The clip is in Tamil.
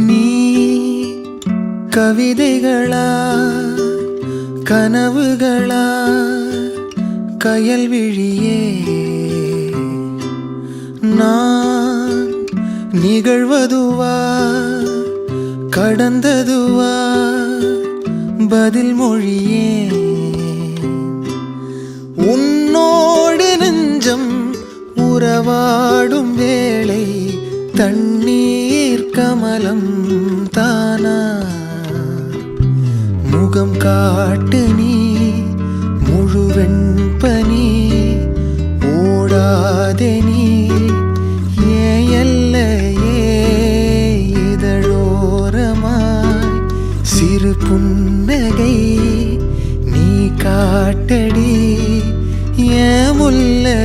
நீ கவிதைகளா கனவுகளா கயல்விழியே நான் நிகழ்வதுவா கடந்ததுவா பதில் மொழியே உன்னோடு நெஞ்சம் உறவாடும் வேளை தண்ணீர் கமலம் தானா முகம் காட்டு நீ முழுவெண் பனி ஓடாதே நீ ஏல்லையே இதழோரமாய் சிறு புன்னகை நீ காட்டடி ஏ முல்லை